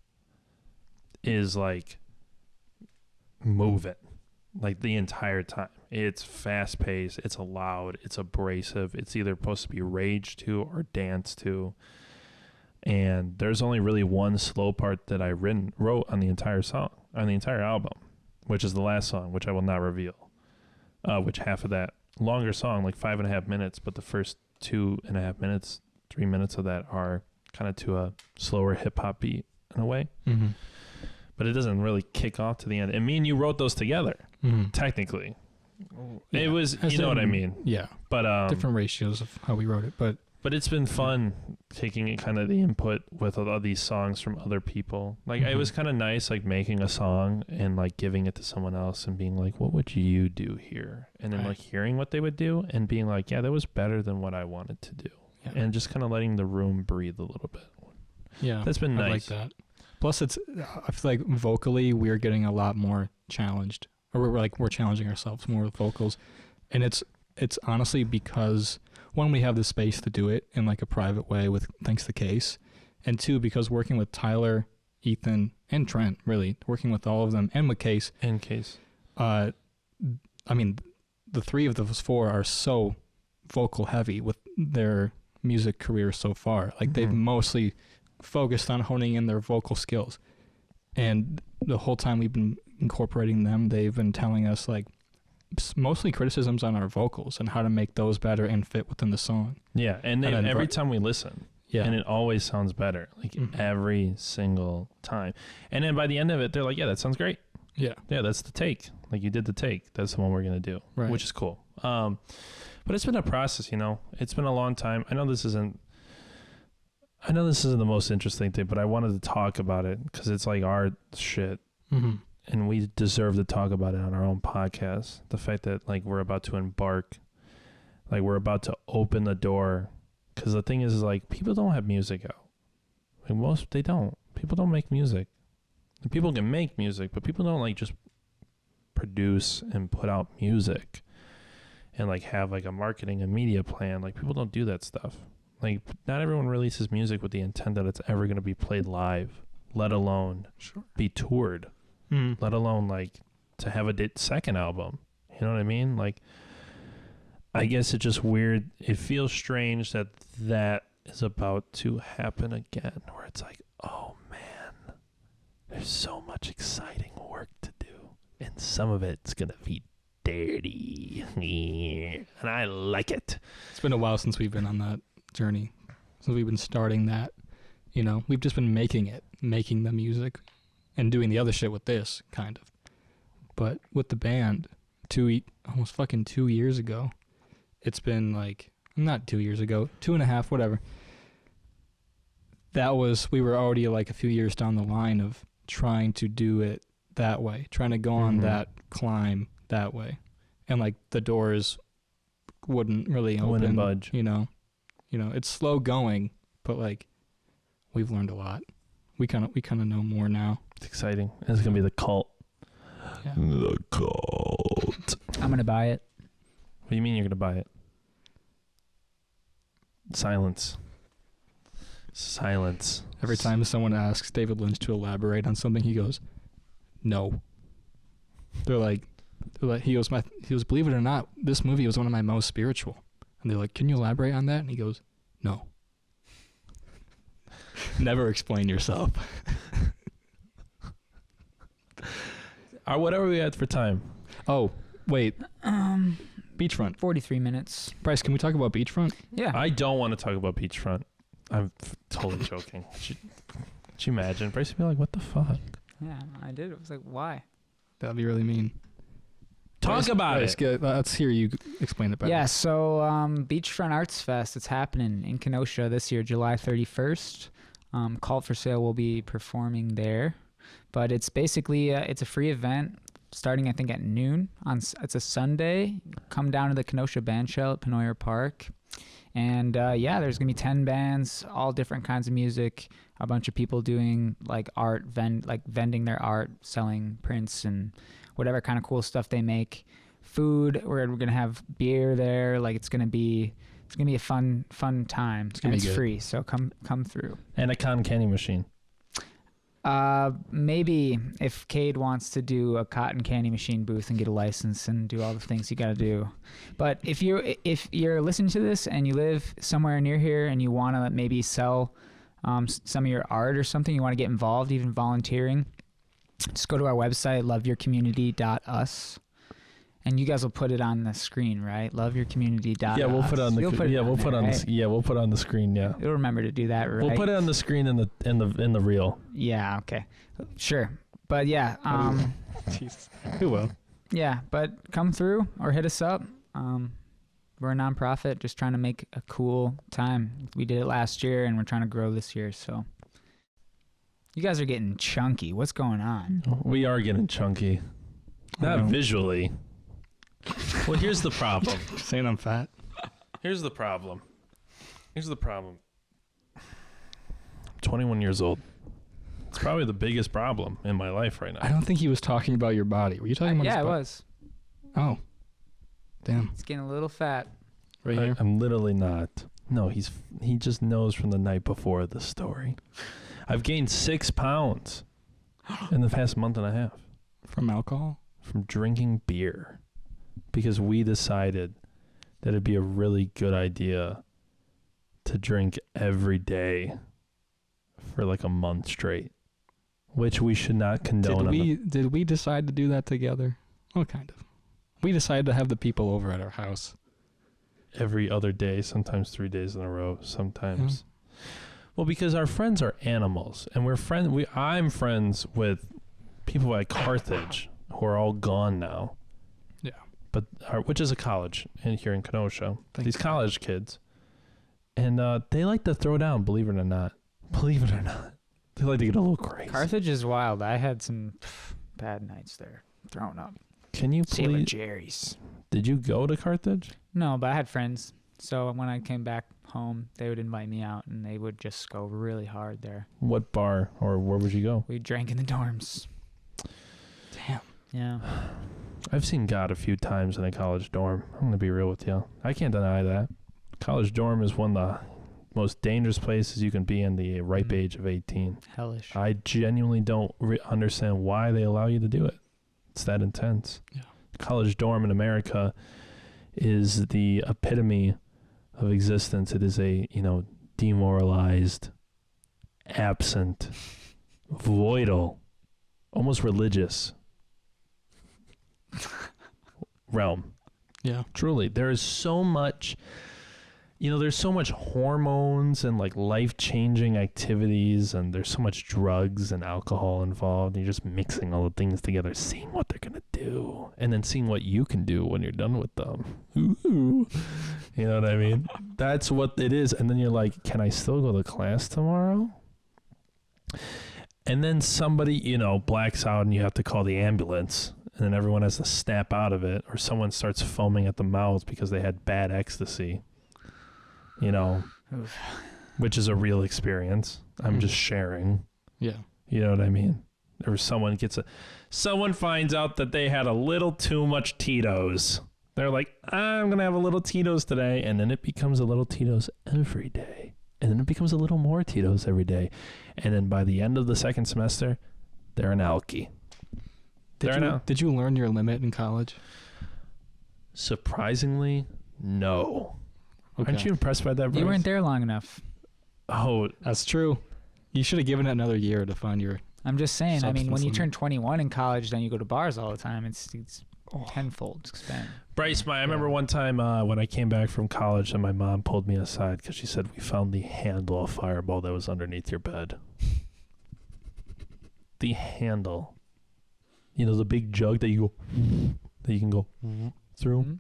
is like move it, like the entire time. It's fast paced, it's loud, it's abrasive. It's either supposed to be rage to or dance to. And there's only really one slow part that I wrote on the entire song, on the entire album, which is the last song, which I will not reveal. Which half of that longer song, like 5.5 minutes, but the first 2.5 minutes, 3 minutes of that are kind of to a slower hip hop beat in a way. Mm-hmm. But it doesn't really kick off to the end. And me and you wrote those together, technically. Yeah. It was, you know what I mean? Yeah. But different ratios of how we wrote it, but it's been fun taking kind of the input with all these songs from other people. Like it was kind of nice, like making a song and like giving it to someone else and being like, what would you do here? And then like hearing what they would do and being like, yeah, that was better than what I wanted to do. Yeah. And just kind of letting the room breathe a little bit. Yeah. That's been nice. I like that. Plus I feel like vocally we're getting a lot more challenged, or we're challenging ourselves more with vocals. And it's honestly because one, we have the space to do it in like a private way with thanks to Case, and 2, because working with Tyler, Ethan, and Trent, really working with all of them, and with Case. In Case. I mean, the 3 of those 4 are so vocal heavy with their music career so far. Like they've mostly focused on honing in their vocal skills, and the whole time we've been incorporating them, they've been telling us like mostly criticisms on our vocals and how to make those better and fit within the song. Yeah, and then every time we listen, and it always sounds better, like every single time. And then by the end of it, they're like, yeah, that sounds great. Yeah, that's the take. Like you did the take. That's the one we're gonna do, which is cool. But it's been a process, you know. It's been a long time. I know this isn't the most interesting thing, but I wanted to talk about it because it's like our shit. And we deserve to talk about it on our own podcast. The fact that like we're about to embark, like we're about to open the door. Because the thing is like people don't have music out. Like they don't. People don't make music. And people can make music, but people don't like just produce and put out music and like have like a marketing and media plan. Like people don't do that stuff. Like not everyone releases music with the intent that it's ever going to be played live. let alone be toured, let alone like to have a second album. You know what I mean? Like, I guess it's just weird. It feels strange that is about to happen again, where it's like, oh man, there's so much exciting work to do, and some of it's gonna be dirty, and I like it. It's been a while since we've been on that journey, since we've been starting that. You know, we've just been making the music, and doing the other shit with this kind of. But with the band, almost fucking 2 years ago, it's been like, not 2 years ago, 2.5, whatever. We were already like a few years down the line of trying to do it that way, trying to go on that climb that way. And like the doors wouldn't really open. Wouldn't budge. You know, it's slow going, but like we've learned a lot. We kind of know more now. It's exciting. It's gonna be the cult. Yeah. The cult. I'm gonna buy it. What do you mean you're gonna buy it? Silence. Every time someone asks David Lynch to elaborate on something, he goes, "No." They're like, he goes, "Believe it or not, this movie was one of my most spiritual." And they're like, "Can you elaborate on that?" And he goes, "No." Never explain yourself. What are we at for time? Oh, wait. Beachfront. 43 minutes. Bryce, can we talk about Beachfront? Yeah. I don't want to talk about Beachfront. I'm totally joking. Could you imagine? Bryce would be like, what the fuck? Yeah, I did. It was like, why? That'd be really mean. Talk about it. Let's hear you explain it better. Yeah, so Beachfront Arts Fest, it's happening in Kenosha this year, July 31st. Cult for Sale will be performing there. But it's basically, it's a free event starting, I think, at noon. It's a Sunday. Come down to the Kenosha Band Shell at Penoyer Park. And there's going to be 10 bands, all different kinds of music, a bunch of people doing like art, vending their art, selling prints and whatever kind of cool stuff they make. Food, we're going to have beer there. Like it's going to be a fun time. It's free, so come through. And a cotton candy machine. Maybe if Cade wants to do a cotton candy machine booth and get a license and do all the things you got to do. But if you're listening to this and you live somewhere near here and you want to maybe sell some of your art or something, you want to get involved, even volunteering, just go to our website, loveyourcommunity.us. And you guys will put it on the screen, right? Loveyourcommunity.us. Yeah, we'll put it on the we'll put on the screen, yeah. You'll remember to do that, right? We'll put it on the screen in the reel. Yeah, okay. Sure. But yeah, Jesus. Who will? Yeah, but come through or hit us up. We're a nonprofit just trying to make a cool time. We did it last year and we're trying to grow this year, so you guys are getting chunky. What's going on? We are getting chunky. Not visually. Well, here's the problem. Saying I'm fat? Here's the problem. I'm 21 years old. It's probably the biggest problem in my life right now. I don't think he was talking about your body. Were you talking about his body? Yeah, I was. Oh. Damn. It's getting a little fat. Right here? I'm literally not. No, he just knows from the night before the story. I've gained 6 pounds in the past month and a half. From alcohol? From drinking beer. Because we decided that it'd be a really good idea to drink every day for like a month straight, which we should not condone. Did we decide to do that together? Well, kind of. We decided to have the people over at our house every other day, sometimes 3 days in a row, sometimes. Yeah. Well, because our friends are animals, and I'm friends with people at Carthage who are all gone now. Yeah. But which is a college here in Kenosha. These college kids. And they like to throw down, believe it or not. They like to get a little crazy. Carthage is wild. I had some bad nights there, throwing up. Can you please? Sailor Jerry's. Did you go to Carthage? No, but I had friends. So when I came back home, they would invite me out, and they would just go really hard there. What bar or where would you go? We drank in the dorms. Damn. Yeah. I've seen God a few times in a college dorm. I'm going to be real with you. I can't deny that. College dorm is one of the most dangerous places you can be in the ripe age of 18. Hellish. I genuinely don't understand why they allow you to do it. It's that intense. Yeah. College dorm in America is the epitome of existence. It is a, demoralized, absent, voidal, almost religious realm. Yeah. Truly. There is so much, there's so much hormones and like life-changing activities, and there's so much drugs and alcohol involved. And you're just mixing all the things together, seeing what they're going to do, and then seeing what you can do when you're done with them. Ooh. You know what I mean? That's what it is. And then you're like, can I still go to class tomorrow? And then somebody, blacks out and you have to call the ambulance, and then everyone has to snap out of it, or someone starts foaming at the mouth because they had bad ecstasy, Oof. which is a real experience. I'm just sharing. Yeah. You know what I mean? Or someone finds out that they had a little too much Tito's. They're like, I'm going to have a little Tito's today. And then it becomes a little Tito's every day. And then it becomes a little more Tito's every day. And then by the end of the second semester, they're an alky. Did you learn your limit in college? Surprisingly, no. Okay. Aren't you impressed by that, Bryce? You weren't there long enough. Oh, That's true. You should have given it another year to find your... I'm just saying. I mean, when Substance you limit. turn 21 in college, then you go to bars all the time. It's tenfold expand. Bryce, I remember one time when I came back from college and my mom pulled me aside because she said, we found the handle of Fireball that was underneath your bed. The handle. The big jug that you can go through. Mm-hmm.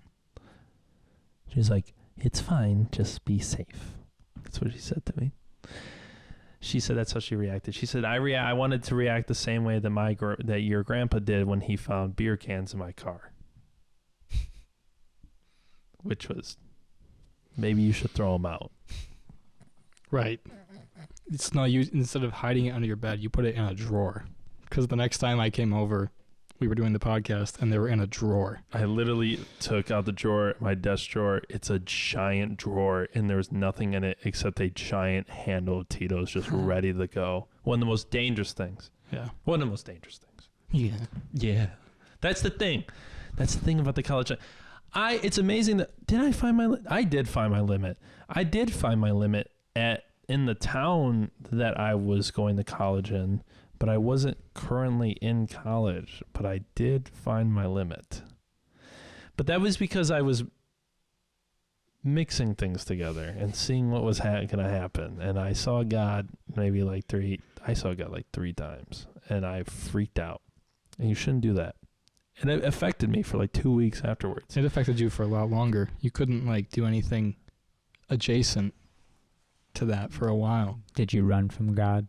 She's like, it's fine, just be safe. That's what she said to me. She said that's how she reacted. She said, I wanted to react the same way that that your grandpa did when he found beer cans in my car. Which was, maybe you should throw them out. Right. It's no, you instead of hiding it under your bed, you put it in a drawer. Because the next time I came over, we were doing the podcast, and they were in a drawer. I literally took out the drawer, my desk drawer. It's a giant drawer, and there was nothing in it except a giant handle of Tito's just ready to go. One of the most dangerous things. Yeah. One of the most dangerous things. Yeah. Yeah. That's the thing. That's the thing about the college. It's amazing that, I did find my limit. I did find my limit in the town that I was going to college in. But I wasn't currently in college, but I did find my limit. But that was because I was mixing things together and seeing what was going to happen. And I saw God I saw God like 3 times, and I freaked out. And you shouldn't do that. And it affected me for like 2 weeks afterwards. It affected you for a lot longer. You couldn't do anything adjacent to that for a while. Did you run from God?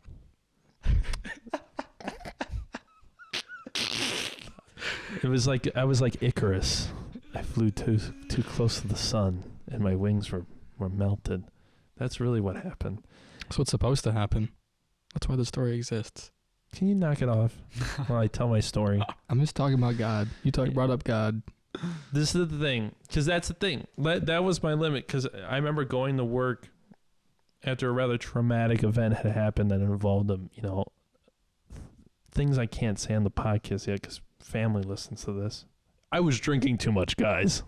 It was like I was like Icarus. I flew too close to the sun, and my wings were melted. That's really what happened. That's what's supposed to happen. That's why the story exists. Can you knock it off while I tell my story? I'm just talking about God. You brought up God. This is the thing, because that's the thing. That was my limit, because I remember going to work after a rather traumatic event had happened that involved things I can't say on the podcast yet because family listens to this. I was drinking too much, guys.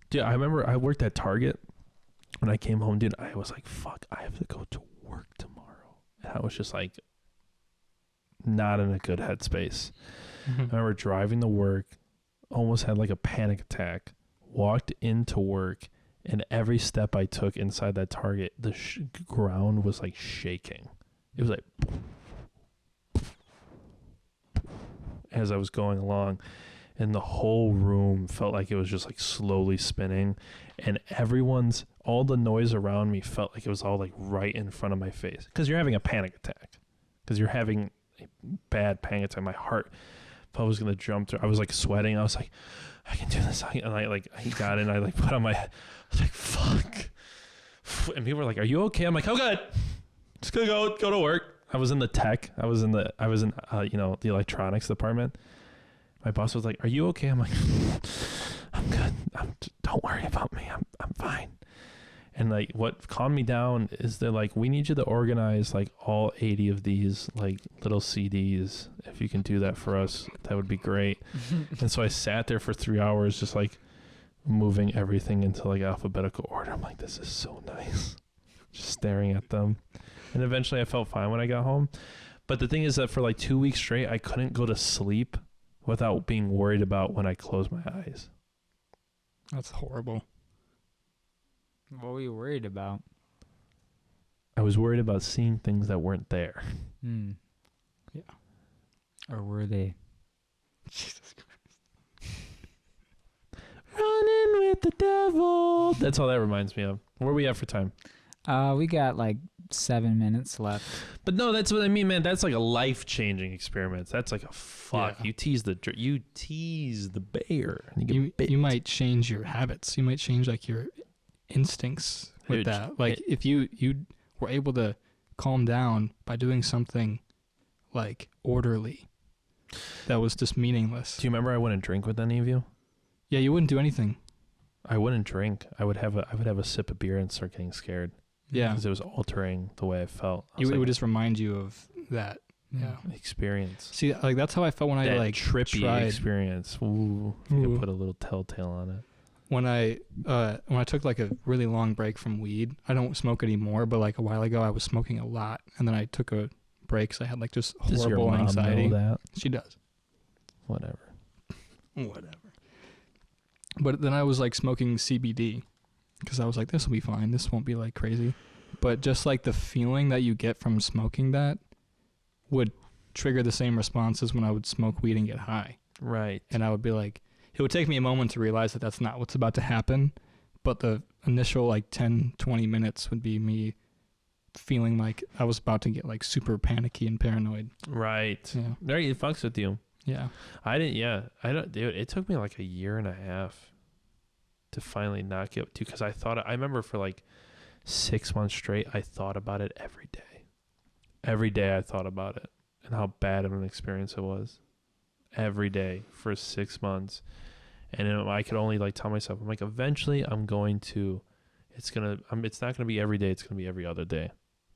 Dude, I remember I worked at Target. When I came home, dude, I was like, fuck, I have to go to work tomorrow. And I was just like, not in a good headspace. Mm-hmm. I remember driving to work, almost had like a panic attack, walked into work, and every step I took inside that Target, the ground was like shaking. It was like, as I was going along, and the whole room felt like it was just like slowly spinning, and all the noise around me felt like it was all like right in front of my face. Because you're having a panic attack. Because you're having a bad panic attack. My heart felt I was going to jump through. I was like sweating. I was like, I can do this. And I got in. I like put on my head. I was like, fuck. And people were like, are you okay? I'm like, oh, good. Just going to go to work. I was in the tech. I was in the electronics department. my boss was like, "Are you okay?" I'm like, "I'm good. Don't worry about me. I'm fine." And like, what calmed me down is they're like, "We need you to organize like all 80 of these like little CDs. If you can do that for us, that would be great." And so I sat there for 3 hours, just like moving everything into like alphabetical order. I'm like, this is so nice. Just staring at them. And eventually I felt fine when I got home. But the thing is that for like 2 weeks straight, I couldn't go to sleep without being worried about when I closed my eyes. That's horrible. What were you worried about? I was worried about seeing things that weren't there. Yeah. Or were they? Jesus Christ. Running with the devil. That's all that reminds me of. Where are we at for time? We got like 7 minutes left. But no, that's what I mean, man. That's like a life-changing experiment. That's like a fuck. Yeah. You tease the bear. And you get bit. You might change your habits. You might change like your instincts with Dude, that. Like if you were able to calm down by doing something like orderly that was just meaningless. Do you remember I wouldn't drink with any of you? Yeah, you wouldn't do anything. I wouldn't drink. I would have a sip of beer and start getting scared. Yeah. Because it was altering the way I felt. It would just remind you of that. Yeah. Experience. See, like that's how I felt when That I like trippy tried. experience. Ooh. If you Ooh. could put a little telltale on it. When I took like a really long break from weed, I don't smoke anymore, but like a while ago I was smoking a lot, and then I took a break because I had like just Does your horrible mom anxiety. know that? She does. Whatever. But then I was like smoking CBD because I was like, this will be fine. This won't be like crazy. But just like the feeling that you get from smoking that would trigger the same responses when I would smoke weed and get high. Right. And I would be like, it would take me a moment to realize that that's not what's about to happen. But the initial like 10, 20 minutes would be me feeling like I was about to get like super panicky and paranoid. Right. Yeah. There, it fucks with you. Yeah. I don't, dude, it took me like a year and a half to finally not get to, because I remember for like 6 months straight, I thought about it every day. Every day I thought about it and how bad of an experience it was. Every day for 6 months. And I could only like tell myself, I'm like, eventually it's not going to be every day. It's going to be every other day.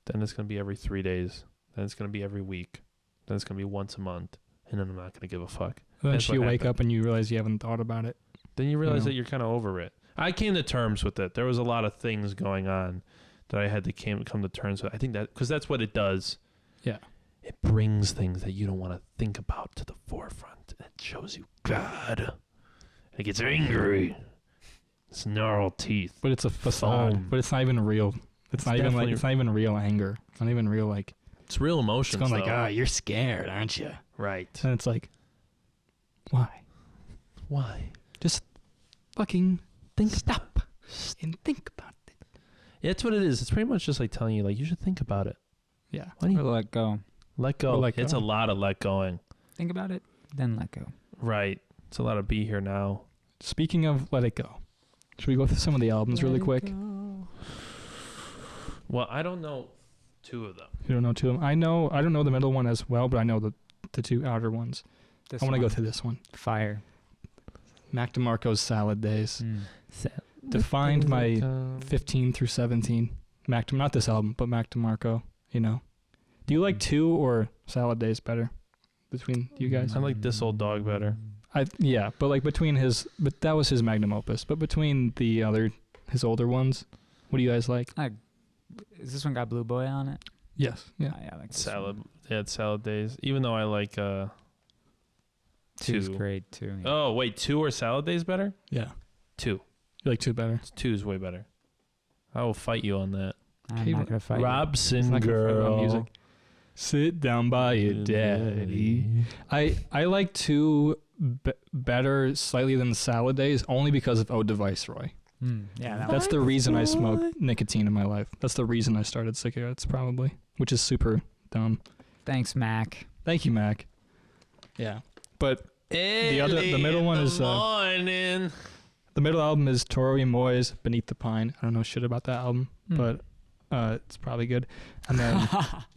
Then it's going to be every 3 days. Then it's going to be every week. Then it's going to be once a month. And then I'm not going to give a fuck. Eventually you what wake happened. up and you realize you haven't thought about it. Then you realize know. that you're kind of over it. I came to terms with it. There was a lot of things going on that I had to come to terms with. I think that, because that's what it does. Yeah. It brings things that you don't want to think about to the forefront. And it shows you God. It gets angry. It's gnarled teeth. But it's a facade. Foam. But it's not even real. It's not even like definitely- it's not even real anger. It's not even real like It's real it's emotions. going like, though. you're scared, aren't you? Right. And it's like, why? Why? Just fucking stop and think about it. Yeah, that's what it is. It's pretty much just like telling you, like, you should think about it. Yeah. Why do Or you let go. let go? Or let It's go. a lot of let going. Think about it, then let go. Right. It's a lot of be here now. Speaking of let it go, should we go through some of the albums really quick? Well, I don't know two of them. You don't know two of them. I don't know the middle one as well, but I know the two outer ones. This I want to go one. through this one. Fire. Mac DeMarco's Salad Days. Mm. Defined my 15 through 17. Not this album, but Mac DeMarco, you know. Do you like 2 or Salad Days better between you guys? I like This Old Dog better. Yeah, but like but that was his magnum opus. But between his older ones, what do you guys like? Is this one got Blue Boy on it? Yes. Yeah. I like this Salad. one. Yeah, it's Salad Days. Even though I like Two's 2. great too. Yeah. Oh, wait, 2 or Salad Days better? Yeah. 2. You like 2 better? 2 is way better. I will fight you on that. I'm Okay, not gonna fight. you. Robson It's not gonna fight about girl. music. Sit down by your daddy. I like 2 better slightly than Salad Days only because of Ode to Viceroy. Yeah, that That's the reason I smoke nicotine in my life. That's the reason I started cigarettes probably, which is super dumb. Thanks, Mac. Thank you, Mac. Yeah. But the middle one is morning. the middle album is Tori Moy's Beneath the Pine. I don't know shit about that album, but it's probably good. And then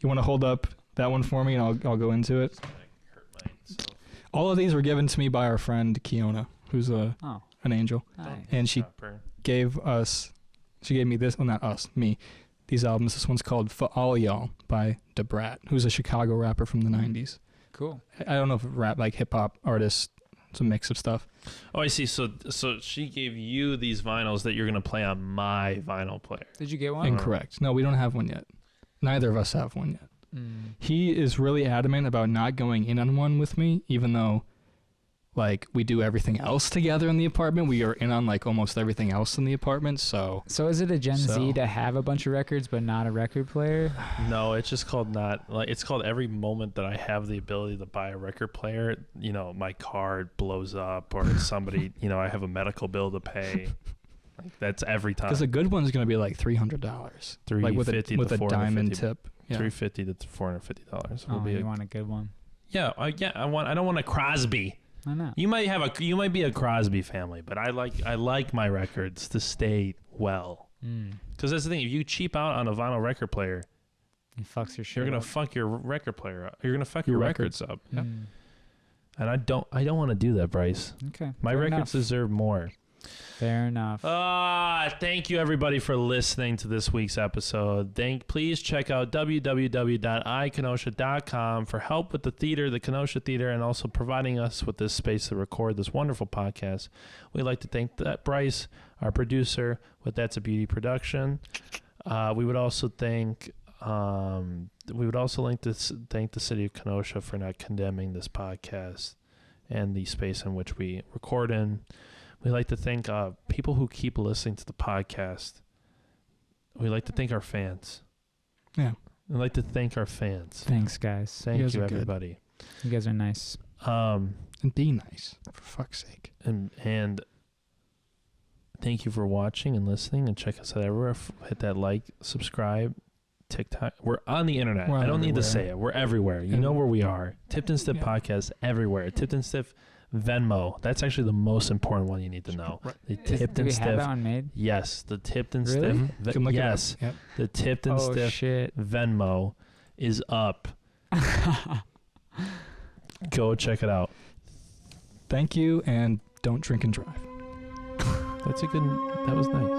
you want to hold up that one for me and I'll go into it. All of these were given to me by our friend Kiona, who's an angel. Nice. And she gave me this, well, not us, me, these albums. This one's called For All Y'all by DeBrat, who's a Chicago rapper from the 90s. Cool. I don't know if rap, like hip-hop artist. It's a mix of stuff. Oh, I see. So she gave you these vinyls that you're going to play on my vinyl player. Did you get one? Incorrect. No, we don't have one yet. Neither of us have one yet. He is really adamant about not going in on one with me, even though, like, we do everything else together in the apartment. We are in on, like, almost everything else in the apartment, so is it a Gen Z to have a bunch of records but not a record player? No, it's just called it's called every moment that I have the ability to buy a record player, you know, my card blows up or somebody, you know, I have a medical bill to pay. Like, that's every time. Because a good one's going to be like $300. Like with a diamond tip. Yeah. $350 to $450. Oh, you want a good one? Yeah, I don't want a Crosby. I know. You might be a Crosby family, but I like my records to stay well. Because that's the thing. If you cheap out on a vinyl record player, it fucks your shit. You're gonna fuck your record player up. You're gonna fuck your records up. Yep. And I don't want to do that, Bryce. Okay. My records deserve more. Fair enough. Thank you everybody for listening to this week's episode. Please check out www.ikenosha.com for help with the theater, the Kenosha Theater, and also providing us with this space to record this wonderful podcast. We'd like to thank Bryce, our producer, with That's a Beauty production. We would also thank thank the city of Kenosha for not condemning this podcast and the space in which we record in. We'd like to thank people who keep listening to the podcast. We'd like to thank our fans. Yeah. We'd like to thank our fans. Thanks, guys. Thank you everybody. You guys are nice. And be nice, for fuck's sake. And thank you for watching and listening, and check us out everywhere. Hit that like, subscribe, TikTok. We're on the internet. I don't need to say it. We're everywhere. You know where we are. Tipped and Stiff Podcast everywhere. Tipped and Stiff Venmo. That's actually the most important one you need to know. Right. The Tipped and we Stiff. Have that one made? Yes, the Tipped and Really? Stiff. Yes, yep. The Tipped and Stiff shit. Venmo is up. Go check it out. Thank you, and don't drink and drive. That was nice.